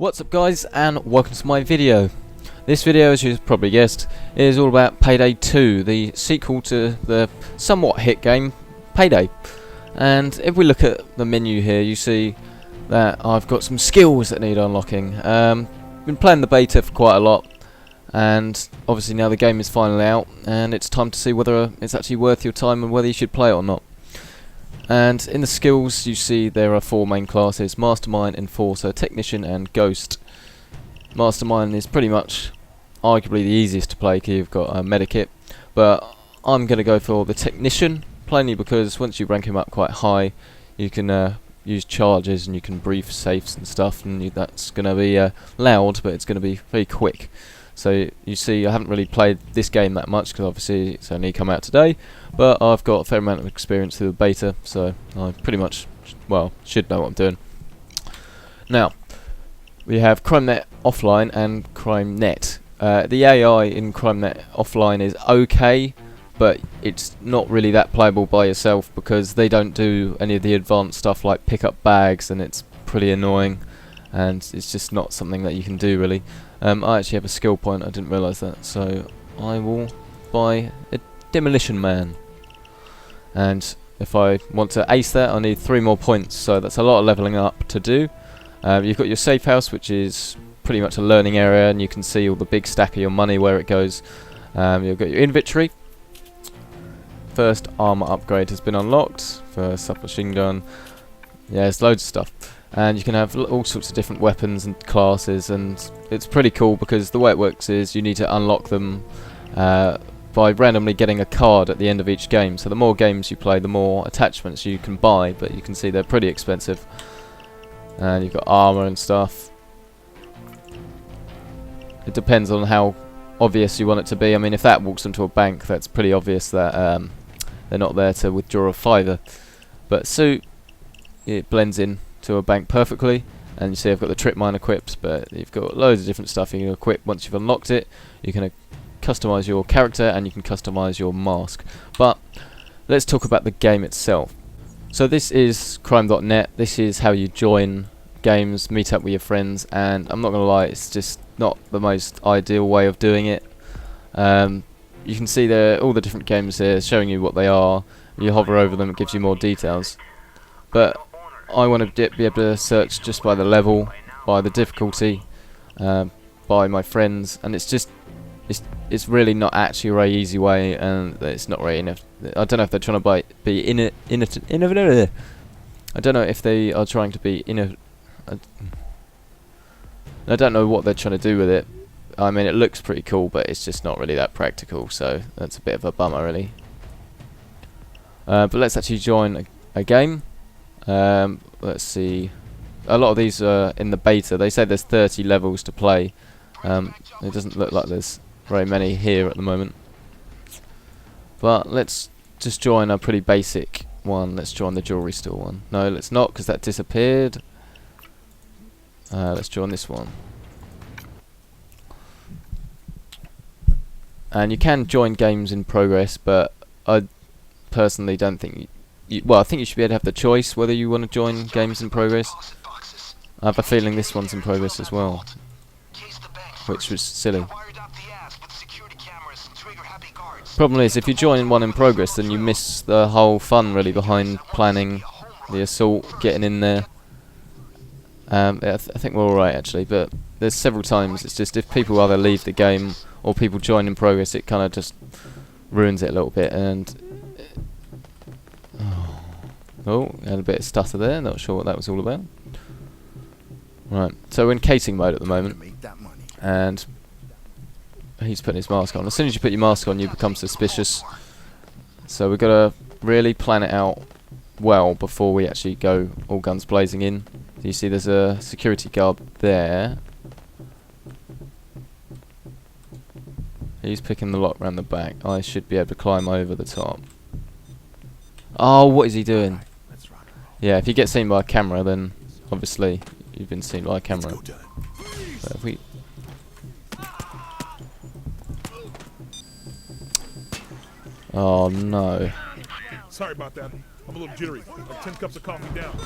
What's up guys, and welcome to my video. This video, as you've probably guessed, is all about Payday 2, the sequel to the somewhat hit game Payday. And if we look at the menu here, you see that I've got some skills that need unlocking. Been playing the beta for quite a lot, and obviously now the game is finally out, and it's time to see whether it's actually worth your time and whether you should play it or not. And in the skills you see there are four main classes: Mastermind, Enforcer, Technician and Ghost. Mastermind is pretty much arguably the easiest to play because you've got a medikit, but I'm going to go for the Technician, plainly because once you rank him up quite high you can use charges and you can brief safes and stuff, and that's going to be loud, but it's going to be very quick. So you see I haven't really played this game that much because obviously it's only come out today, but I've got a fair amount of experience through the beta, so I pretty much, well, should know what I'm doing. Now, we have CrimeNet Offline and CrimeNet. The AI in CrimeNet Offline is okay, but it's not really that playable by yourself because they don't do any of the advanced stuff like pick up bags, and it's pretty annoying, and it's just not something that you can do really. I actually have a skill point, I didn't realise that, so I will buy a Demolition Man. And if I want to ace that I need 3 more points, so that's a lot of levelling up to do. You've got your safe house, which is pretty much a learning area, and you can see all the big stack of your money where it goes. You've got your inventory. First armour upgrade has been unlocked for submachine gun. Yeah, there's loads of stuff. And you can have all sorts of different weapons and classes, and it's pretty cool because the way it works is you need to unlock them by randomly getting a card at the end of each game. So the more games you play, the more attachments you can buy, but you can see they're pretty expensive. And you've got armour and stuff. It depends on how obvious you want it to be. I mean, if that walks into a bank, that's pretty obvious that they're not there to withdraw a fiver. But suit, it blends in to a bank perfectly, and you see I've got the trip mine equipped, but you've got loads of different stuff you can equip once you've unlocked it. You can customize your character and you can customize your mask. But let's talk about the game itself. So this is crime.net. This is how you join games, meet up with your friends, and I'm not gonna lie, it's just not the most ideal way of doing it. You can see there all the different games here showing you what they are. You hover over them, it gives you more details, but I want to be able to search just by the level, by the difficulty, by my friends, and it's really not actually a very easy way, and it's not really enough. I don't know if they're trying to be innovative. I don't know if they are trying to be I don't know what they're trying to do with it. I mean, it looks pretty cool, but it's just not really that practical, so that's a bit of a bummer really. But let's actually join a game. Let's see. A lot of these are in the beta. They say there's 30 levels to play. It doesn't look like there's very many here at the moment. But let's just join a pretty basic one. Let's join the jewelry store one. No, let's not, because that disappeared. Let's join this one. And you can join games in progress, but I personally don't think well, I think you should be able to have the choice whether you want to join games in progress. I have a feeling this one's in progress as well, which was silly. Problem is, if you join one in progress, then you miss the whole fun really behind planning the assault, getting in there. I think we're alright actually, but there's several times it's just if people either leave the game or people join in progress, it kind of just ruins it a little bit. And oh, had a bit of stutter there, not sure what that was all about. Right, so we're in casing mode at the moment, and he's putting his mask on. As soon as you put your mask on, you become suspicious. So we've got to really plan it out well before we actually go all guns blazing in. So you see there's a security guard there. He's picking the lock around the back. I should be able to climb over the top. Oh, what is he doing? Yeah, if you get seen by a camera, then obviously you've been seen by a camera. But if we oh no. Sorry about that. I'm a little jittery. Like 10 cups of coffee down.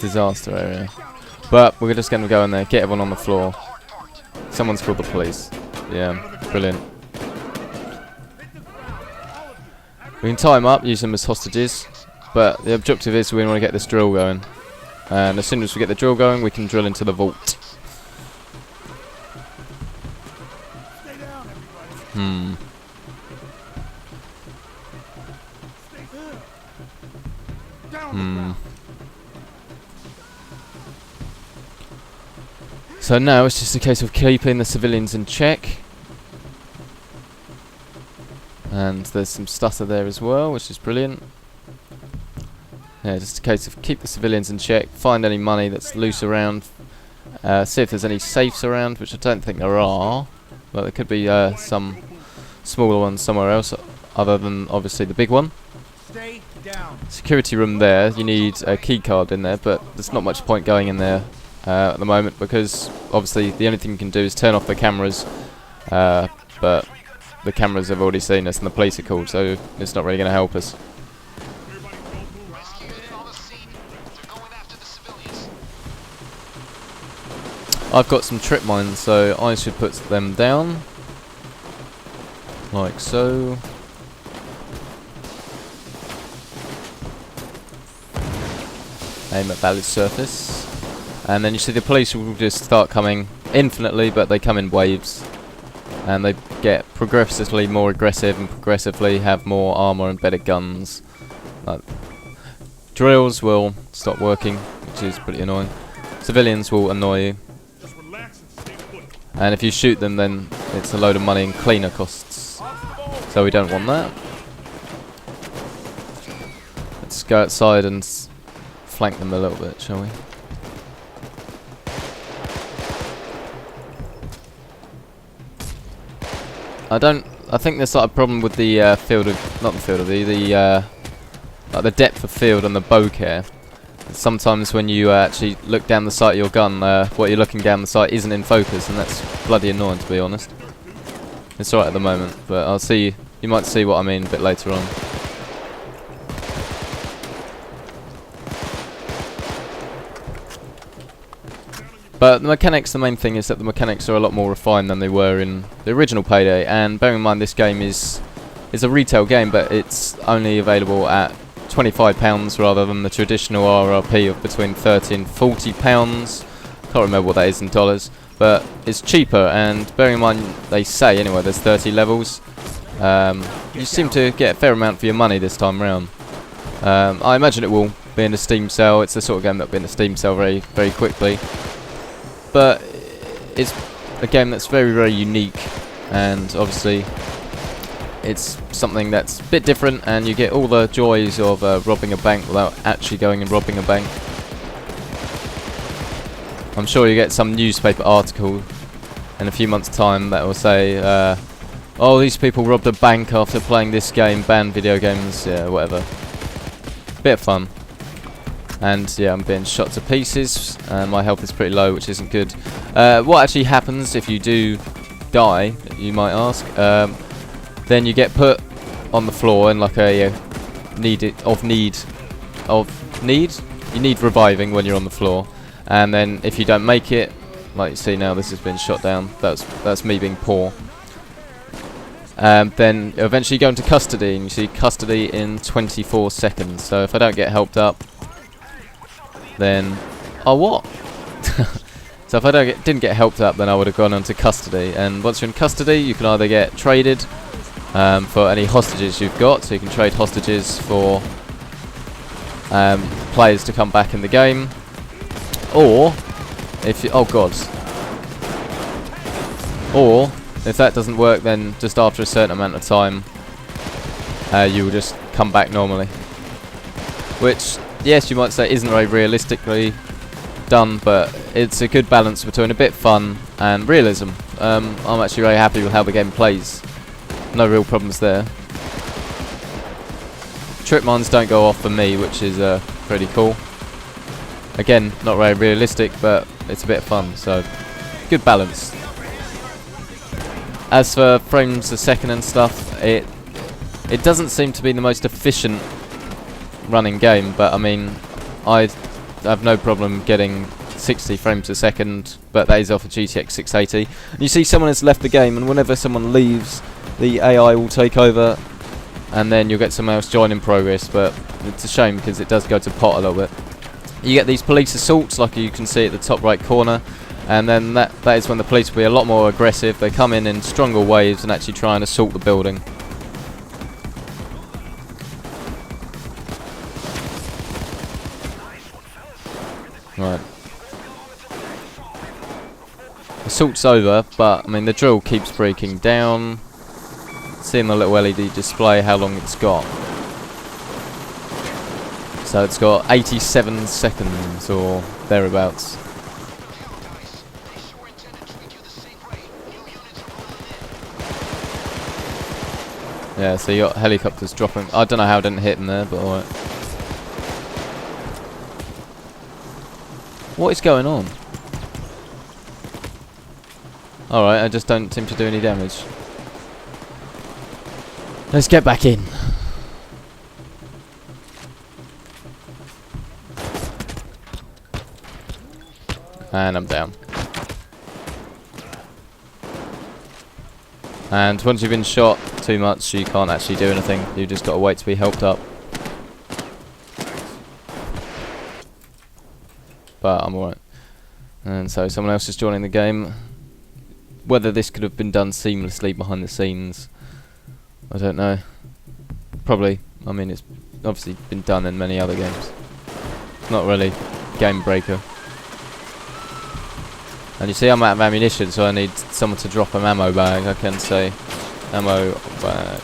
Disaster area. But we're just going to go in there, get everyone on the floor. Someone's called the police. Yeah, brilliant. We can tie them up, use them as hostages, but the objective is we want to get this drill going. And as soon as we get the drill going, we can drill into the vault. So now it's just a case of keeping the civilians in check. And there's some stutter there as well, which is brilliant. Yeah, just a case of keep the civilians in check, find any money that's loose around, see if there's any safes around, which I don't think there are, but there could be some smaller ones somewhere else, other than obviously the big one. Stay down. Security room there, you need a key card in there, but there's not much point going in there at the moment, because obviously the only thing you can do is turn off the cameras, but the cameras have already seen us and the police are called, so it's not really going to help us. I've got some trip mines, so I should put them down, like so. Aim at valid surface, and then you see the police will just start coming infinitely, but they come in waves, and they get progressively more aggressive and progressively have more armor and better guns. Drills will stop working, which is pretty annoying. Civilians will annoy you, and if you shoot them, then it's a load of money and cleaner costs, so we don't want that. Let's go outside and flank them a little bit, shall we? I think there's like a problem with the the depth of field on the bokeh. Sometimes when you actually look down the sight of your gun, what you're looking down the sight isn't in focus, and that's bloody annoying, to be honest. It's alright at the moment, but I'll see. You might see what I mean a bit later on. But the mechanics, the main thing is that the mechanics are a lot more refined than they were in the original Payday, and bearing in mind this game is a retail game, but it's only available at £25 rather than the traditional RRP of between £30 and £40. Can't remember what that is in dollars, but it's cheaper, and bearing in mind they say anyway there's 30 levels, you seem to get a fair amount for your money this time round. I imagine it will be in a Steam sale. It's the sort of game that'll be in a Steam sale very, very quickly. But it's a game that's very, very unique, and obviously it's something that's a bit different, and you get all the joys of robbing a bank without actually going and robbing a bank. I'm sure you get some newspaper article in a few months' time that will say, oh, these people robbed a bank after playing this game, banned video games, yeah, whatever. Bit of fun. And yeah, I'm being shot to pieces, and my health is pretty low, which isn't good. What actually happens if you do die, you might ask? Then you get put on the floor in like a you need reviving when you're on the floor, and then if you don't make it, like you see now, this has been shot down. That's me being poor. Then eventually go into custody, and you see custody in 24 seconds. So if I don't get helped up, then what? So if I didn't get helped up, then I would have gone into custody. And once you're in custody, you can either get traded for any hostages you've got, so you can trade hostages for players to come back in the game, or if you, or if that doesn't work, then just after a certain amount of time, you will just come back normally. Which, yes, you might say isn't very realistically done, but it's a good balance between a bit fun and realism. I'm actually very happy with how the game plays. No real problems there. Trip mines don't go off for me, which is pretty cool. Again, not very realistic, but it's a bit of fun, so good balance. As for frames a second and stuff, it doesn't seem to be the most efficient running game, but I mean, I have no problem getting 60 frames a second, but that is off a GTX 680. And you see someone has left the game, and whenever someone leaves, the AI will take over, and then you'll get someone else join in progress. But it's a shame because it does go to pot a little bit. You get these police assaults, like you can see at the top right corner, and then that is when the police will be a lot more aggressive. They come in stronger waves and actually try and assault the building. Right. Assault's over, but I mean the drill keeps breaking down. See in the little LED display how long it's got. So it's got 87 seconds or thereabouts. Yeah, so you got helicopters dropping. I don't know how it didn't hit them there, but alright. What is going on? Alright, I just don't seem to do any damage. Let's get back in. And I'm down. And once you've been shot too much, you can't actually do anything. You've just got to wait to be helped up. But I'm alright. And so someone else is joining the game. Whether this could have been done seamlessly behind the scenes, I don't know. Probably. I mean, it's obviously been done in many other games. It's not really game breaker. And you see I'm out of ammunition, so I need someone to drop an ammo bag. I can say ammo bag.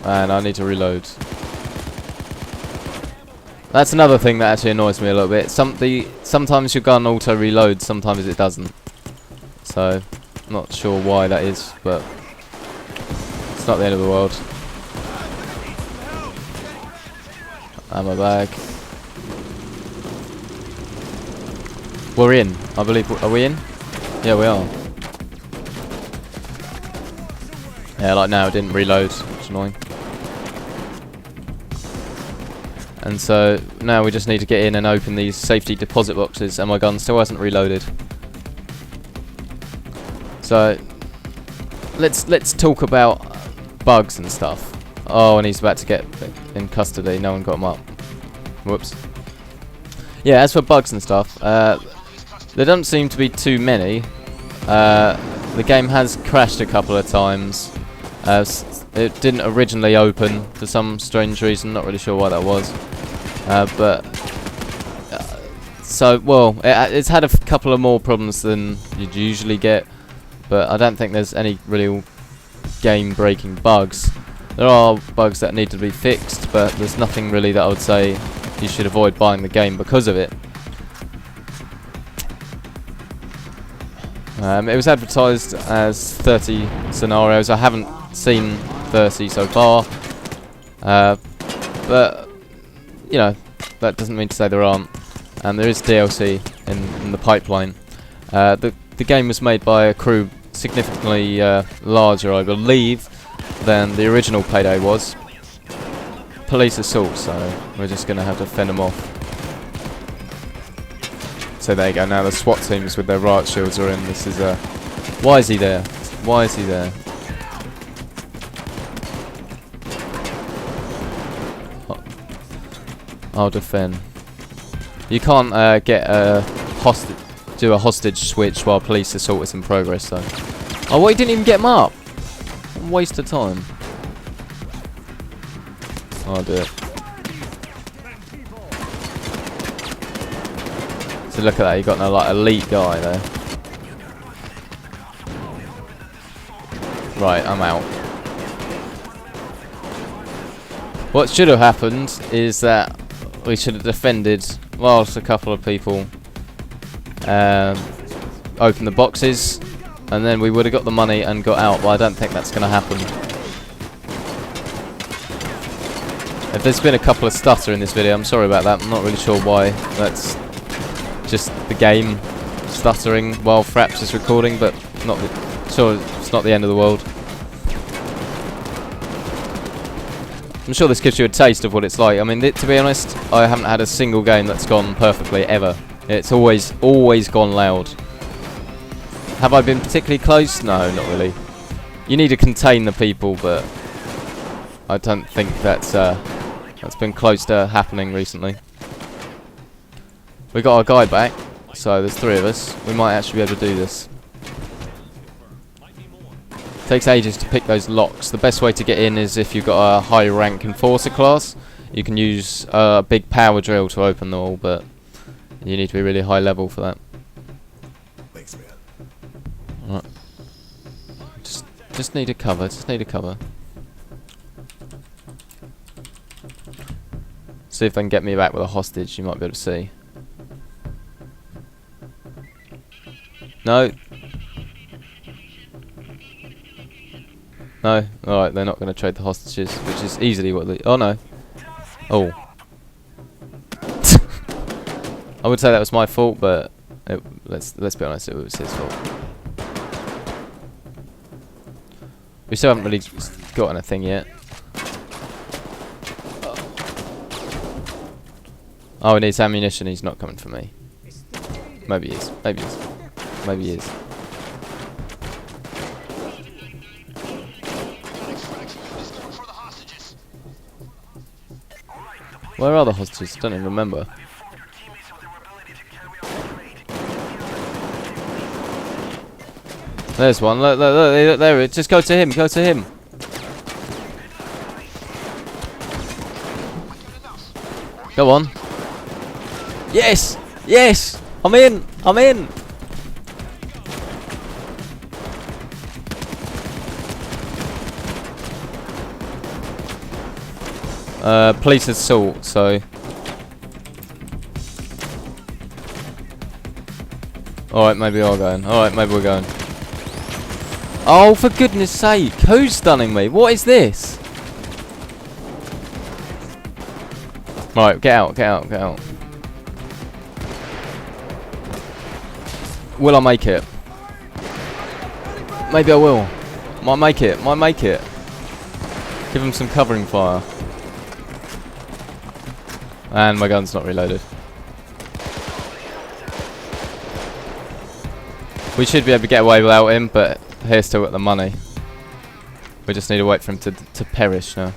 And I need to reload. That's another thing that actually annoys me a little bit. Sometimes your gun auto reloads, sometimes it doesn't. So, not sure why that is, but it's not the end of the world. Ammo bag. We're in, I believe. Are we in? Yeah, we are. Yeah, like now it didn't reload, which is annoying. And so now we just need to get in and open these safety deposit boxes, and my gun still hasn't reloaded. So let's talk about bugs and stuff. Oh, and he's about to get in custody. No one got him up. Whoops. Yeah, as for bugs and stuff, there don't seem to be too many. The game has crashed a couple of times. It didn't originally open for some strange reason. Not really sure why that was. It's had a couple of more problems than you'd usually get, but I don't think there's any real game-breaking bugs. There are bugs that need to be fixed, but there's nothing really that I would say you should avoid buying the game because of it. It was advertised as 30 scenarios. I haven't seen 30 so far, but you know, that doesn't mean to say there aren't. And there is DLC in the pipeline. The game was made by a crew significantly larger, I believe, than the original Payday was. Police assault, so we're just going to have to fend them off. So there you go, now the SWAT teams with their riot shields are in. This is why is he there? Why is he there? I'll defend. You can't do a hostage switch while police assault is in progress, though. Oh, well, he didn't even get him up. Waste of time. I'll do it. So look at that, you got no like elite guy there. Right, I'm out. What should have happened is that we should have defended whilst a couple of people opened the boxes, and then we would have got the money and got out, but I don't think that's going to happen. If there's been a couple of stutter in this video, I'm sorry about that. I'm not really sure why. That's just the game stuttering while Fraps is recording, but it's not the end of the world. I'm sure this gives you a taste of what it's like. I mean, to be honest, I haven't had a single game that's gone perfectly ever. It's always gone loud. Have I been particularly close? No, not really. You need to contain the people, but I don't think that's been close to happening recently. We got our guy back, so there's 3 of us. We might actually be able to do this. Takes ages to pick those locks. The best way to get in is if you've got a high rank enforcer class. You can use a big power drill to open them all, but you need to be really high level for that. Alright. Just need a cover, See if they can get me back with a hostage, you might be able to see. No. No? Alright, they're not going to trade the hostages, which is easily what they... Oh no. Oh. I would say that was my fault, but let's be honest, it was his fault. We still haven't really got anything yet. Oh, he needs ammunition, he's not coming for me. Maybe he is, maybe he is. Maybe he is. Where are the hostages? I don't even remember. There's one. Look, there it is. Just go to him. Go to him. Go on. Yes! Yes! I'm in! I'm in! Police assault, so... Alright, maybe we're going. Alright, maybe we're going. Oh, for goodness sake! Who's stunning me? What is this? Right, get out, get out, get out. Will I make it? Maybe I will. Might make it, might make it. Give him some covering fire. And my gun's not reloaded. We should be able to get away without him, but he's still got the money. We just need to wait for him to perish now.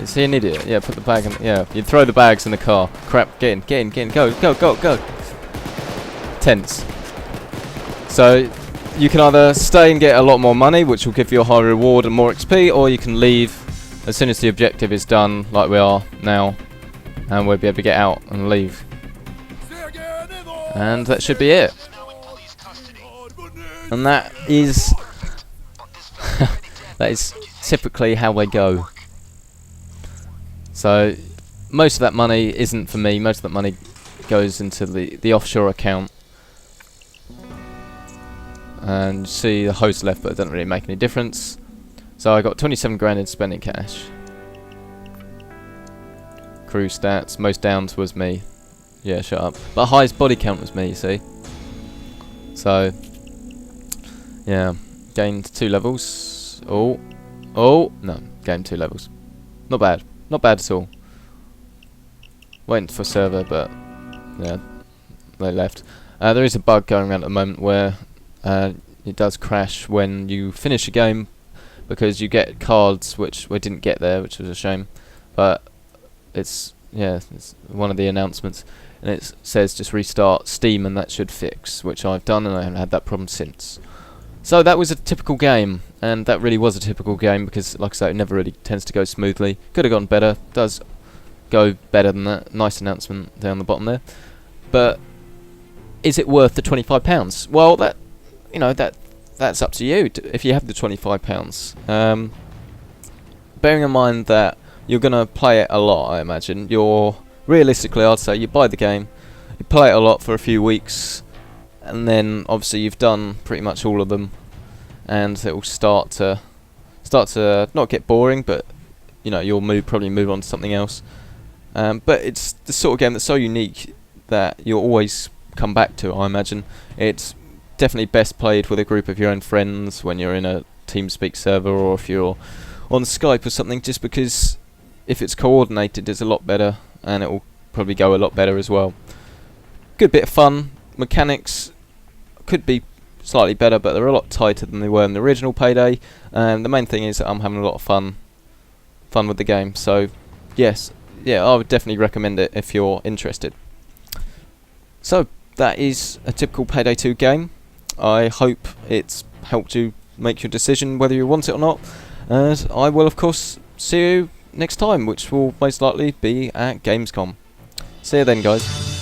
Is he an idiot? Yeah, put the bag in. Yeah, you throw the bags in the car. Crap, get in, get in, get in. Go, go, go, go. Tense. So, you can either stay and get a lot more money, which will give you a higher reward and more XP, or you can leave as soon as the objective is done, like we are now, and we'll be able to get out and leave. And that should be it. And that is that is typically how they go. So most of that money isn't for me. Most of that money goes into the offshore account. And see the host left, but it doesn't really make any difference. So I got 27 grand in spending cash. Crew stats, most downs was me. Yeah, shut up. But highest body count was me, you see. So, yeah, gained 2 levels. Oh, no, gained 2 levels. Not bad, not bad at all. Went for server, but yeah, they left. There is a bug going around at the moment where it does crash when you finish a game, because you get cards which we didn't get there, which was a shame. But it's one of the announcements, and it says just restart Steam, and that should fix, which I've done, and I haven't had that problem since. So that was a typical game, and that really was a typical game, because like I say, it never really tends to go smoothly. Could have gone better, does go better than that. Nice announcement down the bottom there. But is it worth the £25? Well, that's up to you if you have the £25. Bearing in mind that you're gonna play it a lot, I imagine. Realistically, I'd say you buy the game, you play it a lot for a few weeks, and then obviously you've done pretty much all of them, and it will start to not get boring, but you'll probably move on to something else. But it's the sort of game that's so unique that you'll always come back to, I imagine. It's definitely best played with a group of your own friends when you're in a TeamSpeak server, or if you're on Skype or something, just because if it's coordinated it's a lot better and it will probably go a lot better as well. Good bit of fun. Mechanics could be slightly better, but they're a lot tighter than they were in the original Payday, and the main thing is that I'm having a lot of fun with the game. So yes, yeah, I would definitely recommend it if you're interested. So that is a typical Payday 2 game. I hope it's helped you make your decision whether you want it or not, and I will of course see you next time, which will most likely be at Gamescom. See you then, guys.